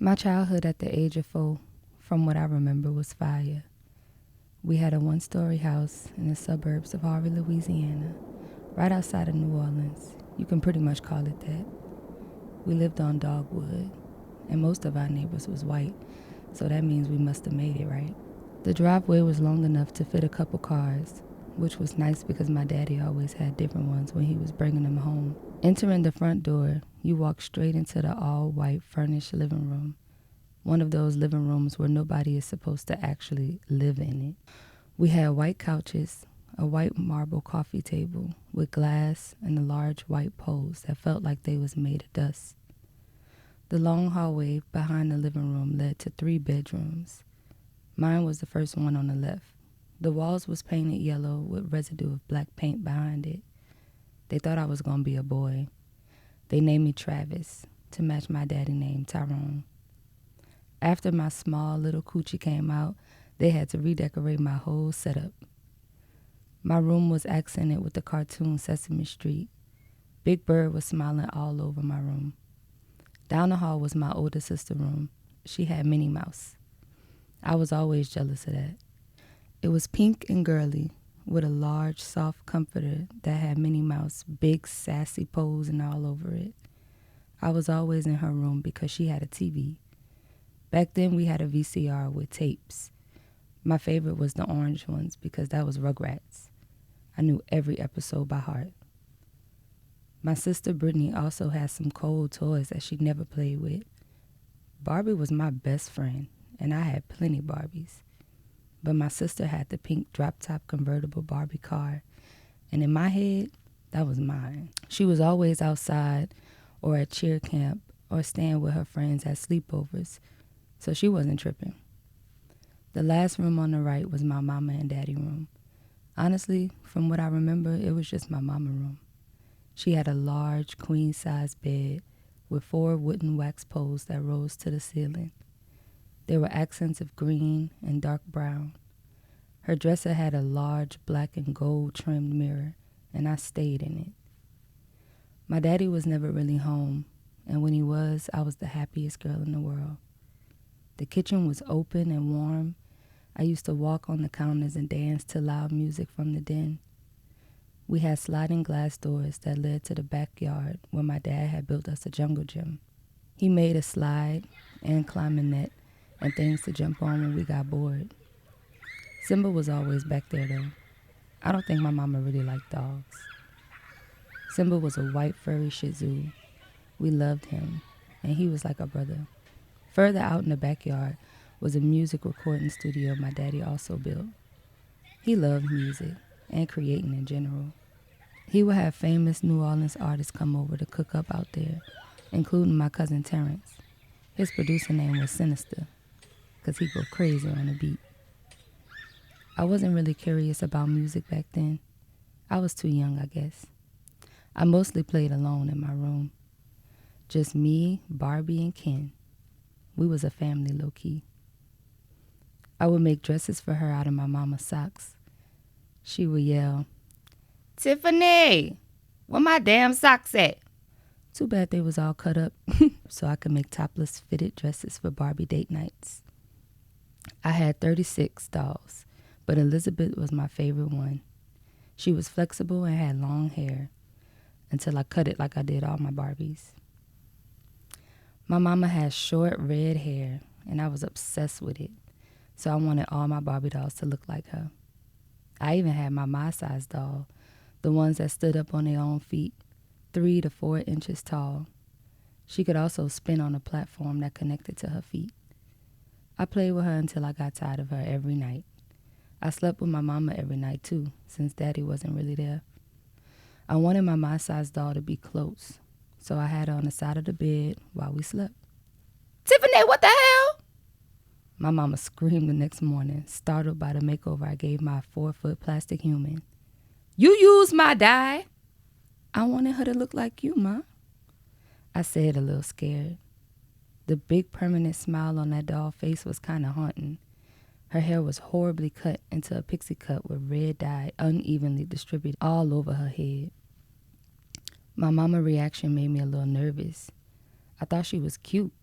My childhood at the age of 4, from what I remember, was fire. We had a one-story house in the suburbs of Harvey, Louisiana, right outside of New Orleans. You can pretty much call it that. We lived on Dogwood, and most of our neighbors was white, so that means we must have made it, right? The driveway was long enough to fit a couple cars, which was nice because my daddy always had different ones when he was bringing them home. Entering the front door, you walk straight into the all-white furnished living room. One of those living rooms where nobody is supposed to actually live in it. We had white couches, a white marble coffee table with glass and the large white poles that felt like they was made of dust. The long hallway behind the living room led to 3 bedrooms. Mine was the first one on the left. The walls was painted yellow with residue of black paint behind it. They thought I was going to be a boy. They named me Travis to match my daddy name, Tyrone. After my small little coochie came out, they had to redecorate my whole setup. My room was accented with the cartoon Sesame Street. Big Bird was smiling all over my room. Down the hall was my older sister's room. She had Minnie Mouse. I was always jealous of that. It was pink and girly, with a large, soft comforter that had Minnie Mouse big, sassy posing all over it. I was always in her room because she had a TV. Back then, we had a VCR with tapes. My favorite was the orange ones because that was Rugrats. I knew every episode by heart. My sister Brittany also had some cold toys that she never played with. Barbie was my best friend, and I had plenty Barbies. But my sister had the pink drop-top convertible Barbie car, and in my head, that was mine. She was always outside or at cheer camp or staying with her friends at sleepovers, so she wasn't tripping. The last room on the right was my mama and daddy room. Honestly, from what I remember, it was just my mama room. She had a large queen-size bed with 4 wooden wax poles that rose to the ceiling. There were accents of green and dark brown. Her dresser had a large black and gold trimmed mirror, and I stayed in it. My daddy was never really home, and when he was, I was the happiest girl in the world. The kitchen was open and warm. I used to walk on the counters and dance to loud music from the den. We had sliding glass doors that led to the backyard where my dad had built us a jungle gym. He made a slide and climbing net and things to jump on when we got bored. Simba was always back there though. I don't think my mama really liked dogs. Simba was a white furry Shih Tzu. We loved him, and he was like a brother. Further out in the backyard was a music recording studio my daddy also built. He loved music and creating in general. He would have famous New Orleans artists come over to cook up out there, including my cousin Terrence. His producer name was Sinister, because he'd go crazy on a beat. I wasn't really curious about music back then. I was too young, I guess. I mostly played alone in my room. Just me, Barbie, and Ken. We was a family low-key. I would make dresses for her out of my mama's socks. She would yell, "Tiffany, where my damn socks at?" Too bad they was all cut up so I could make topless fitted dresses for Barbie date nights. I had 36 dolls, but Elizabeth was my favorite one. She was flexible and had long hair until I cut it like I did all my Barbies. My mama had short red hair, and I was obsessed with it, so I wanted all my Barbie dolls to look like her. I even had my size doll, the ones that stood up on their own feet, 3 to 4 inches tall. She could also spin on a platform that connected to her feet. I played with her until I got tired of her every night. I slept with my mama every night too, since daddy wasn't really there. I wanted my size doll to be close, so I had her on the side of the bed while we slept. "Tiffany, what the hell?" My mama screamed the next morning, startled by the makeover I gave my 4-foot plastic human. "You used my dye." "I wanted her to look like you, Ma," I said, a little scared. The big permanent smile on that doll face was kind of haunting. Her hair was horribly cut into a pixie cut with red dye unevenly distributed all over her head. My mama's reaction made me a little nervous. I thought she was cute,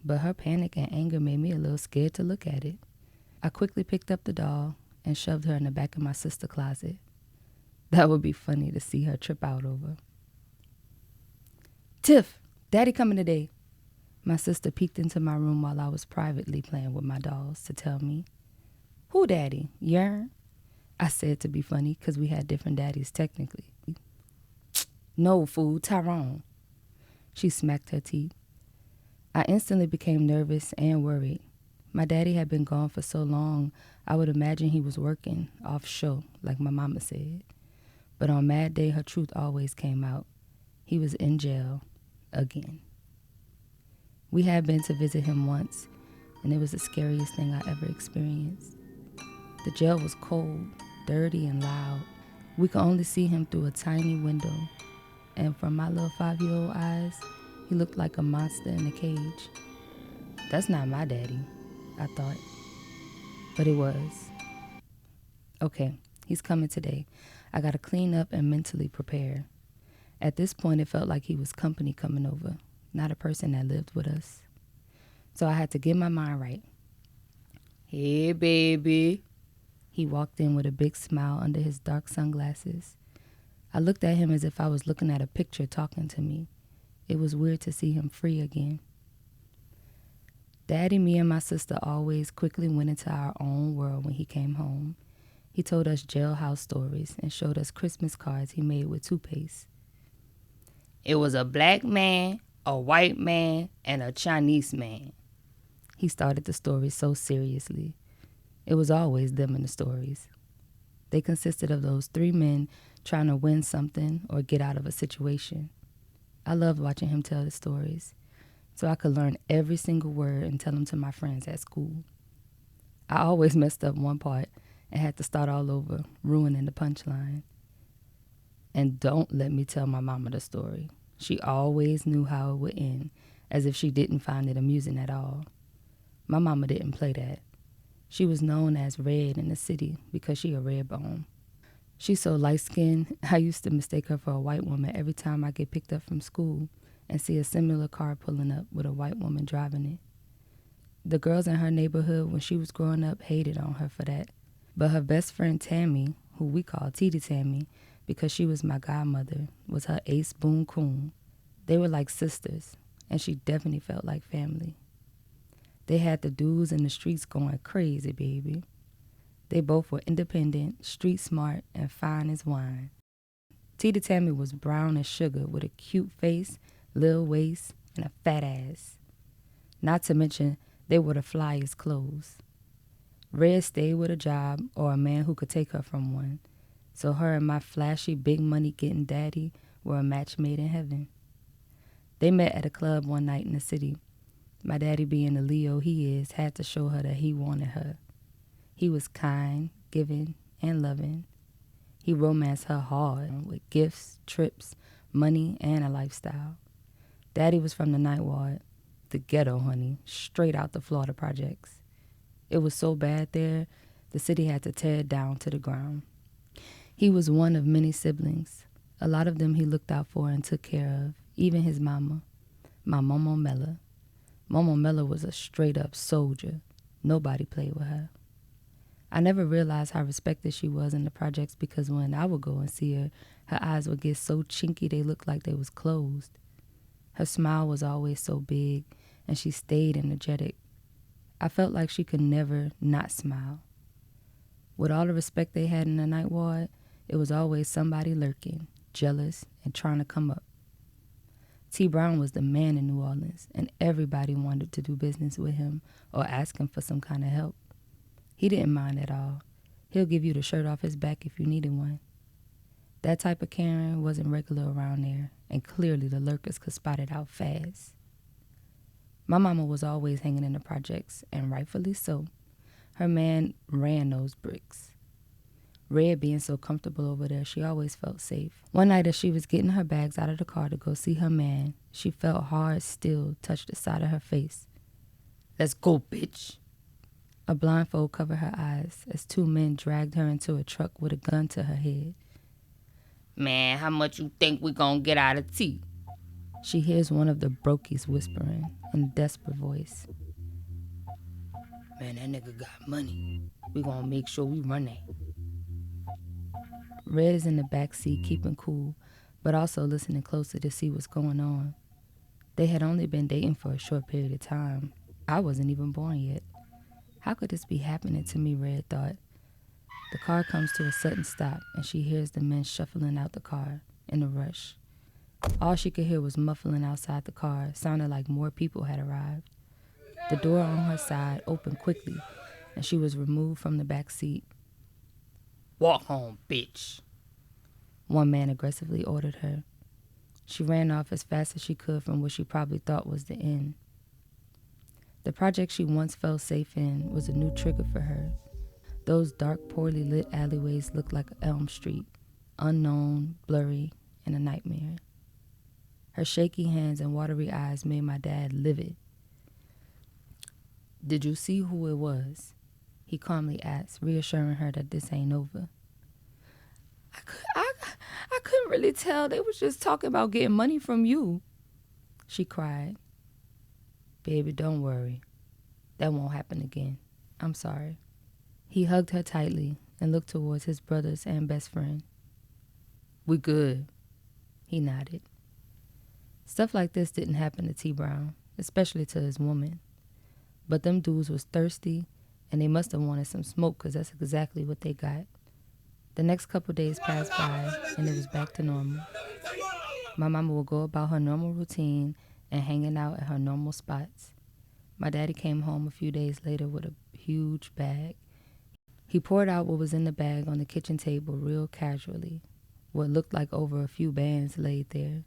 but her panic and anger made me a little scared to look at it. I quickly picked up the doll and shoved her in the back of my sister's closet. That would be funny to see her trip out over. Tiff, Daddy coming today. My sister peeked into my room while I was privately playing with my dolls to tell me. Who daddy? Yearn? I said to be funny because we had different daddies technically. No, fool, Tyrone. She smacked her teeth. I instantly became nervous and worried. My daddy had been gone for so long, I would imagine he was working off show, like my mama said. But on Mad Day, her truth always came out. He was in jail again. We had been to visit him once, and it was the scariest thing I ever experienced. The jail was cold, dirty, and loud. We could only see him through a tiny window, and from my little 5-year-old eyes, he looked like a monster in a cage. That's not my daddy, I thought. But it was. Okay, he's coming today. I gotta clean up and mentally prepare. At this point, it felt like he was company coming over, not a person that lived with us. So I had to get my mind right. Hey, baby. He walked in with a big smile under his dark sunglasses. I looked at him as if I was looking at a picture talking to me. It was weird to see him free again. Daddy, me, and my sister always quickly went into our own world when he came home. He told us jailhouse stories and showed us Christmas cards he made with toothpaste. It was a black man, a white man, and a Chinese man. He started the story so seriously. It was always them in the stories. They consisted of those 3 men trying to win something or get out of a situation. I loved watching him tell the stories, so I could learn every single word and tell them to my friends at school. I always messed up one part and had to start all over, ruining the punchline. And don't let me tell my mama the story. She always knew how it would end, as if she didn't find it amusing at all. My mama didn't play that. She was known as Red in the city because she a red bone. She's so light-skinned, I used to mistake her for a white woman every time I get picked up from school and see a similar car pulling up with a white woman driving it. The girls in her neighborhood when she was growing up hated on her for that. But her best friend Tammy, who we call Titi Tammy, because she was my godmother, was her ace boon coon. They were like sisters, and she definitely felt like family. They had the dudes in the streets going crazy, baby. They both were independent, street smart, and fine as wine. Tita Tammy was brown as sugar with a cute face, little waist, and a fat ass. Not to mention, they were the flyest clothes. Red stayed with a job or a man who could take her from one, so her and my flashy, big money getting daddy were a match made in heaven. They met at a club one night in the city. My daddy, being the Leo he is, had to show her that he wanted her. He was kind, giving, and loving. He romanced her hard with gifts, trips, money, and a lifestyle. Daddy was from the Ninth Ward, the ghetto, honey, straight out the Florida projects. It was so bad there, the city had to tear it down to the ground. He was one of many siblings. A lot of them he looked out for and took care of, even his mama, my Momo Mella. Momo Mella was a straight-up soldier. Nobody played with her. I never realized how respected she was in the projects because when I would go and see her, her eyes would get so chinky they looked like they was closed. Her smile was always so big, and she stayed energetic. I felt like she could never not smile. With all the respect they had in the Ninth Ward, it was always somebody lurking, jealous, and trying to come up. T. Brown was the man in New Orleans, and everybody wanted to do business with him or ask him for some kind of help. He didn't mind at all. He'll give you the shirt off his back if you needed one. That type of Karen wasn't regular around there, and clearly the lurkers could spot it out fast. My mama was always hanging in the projects, and rightfully so. Her man ran those bricks. Red being so comfortable over there, she always felt safe. One night as she was getting her bags out of the car to go see her man, she felt hard steel touch the side of her face. "Let's go, bitch." A blindfold covered her eyes as 2 men dragged her into a truck with a gun to her head. "Man, how much you think we gonna get out of T?" She hears one of the brokies whispering, in a desperate voice. Man, that nigga got money. We gonna make sure we run that. Red is in the back seat keeping cool, but also listening closer to see what's going on. They had only been dating for a short period of time. I wasn't even born yet. How could this be happening to me, Red thought. The car comes to a sudden stop, and she hears the men shuffling out the car in a rush. All she could hear was muffling outside the car. It sounded like more people had arrived. The door on her side opened quickly, and she was removed from the back seat. Walk home, bitch, one man aggressively ordered her. She ran off as fast as she could from what she probably thought was the end. The project she once felt safe in was a new trigger for her. Those dark, poorly lit alleyways looked like Elm Street, unknown, blurry, and a nightmare. Her shaky hands and watery eyes made my dad livid. Did you see who it was? He calmly asked, reassuring her that this ain't over. I couldn't really tell. They was just talking about getting money from you, she cried. Baby, don't worry. That won't happen again. I'm sorry. He hugged her tightly and looked towards his brothers and best friend. We good, he nodded. Stuff like this didn't happen to T. Brown, especially to his woman. But them dudes was thirsty, and they must have wanted some smoke, because that's exactly what they got. The next couple days passed by, and it was back to normal. My mama would go about her normal routine and hanging out at her normal spots. My daddy came home a few days later with a huge bag. He poured out what was in the bag on the kitchen table real casually. What looked like over a few bands laid there.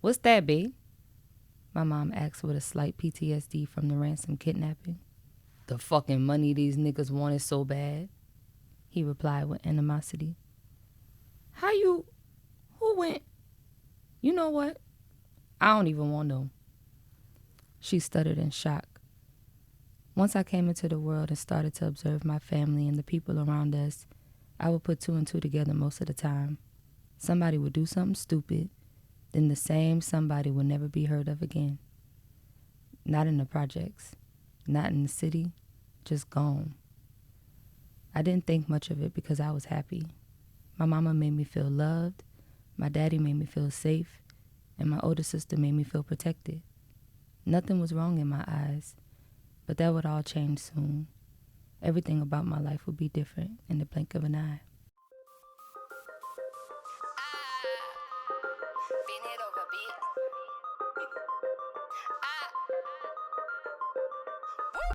What's that, babe? My mom asked with a slight PTSD from the ransom kidnapping. The fucking money these niggas wanted so bad, he replied with animosity. Who went? You know what? I don't even want to know. She stuttered in shock. Once I came into the world and started to observe my family and the people around us, I would put two and two together most of the time. Somebody would do something stupid, then the same somebody would never be heard of again. Not in the projects, not in the city, just gone. I didn't think much of it because I was happy. My mama made me feel loved, my daddy made me feel safe, and my older sister made me feel protected. Nothing was wrong in my eyes, but that would all change soon. Everything about my life would be different in the blink of an eye.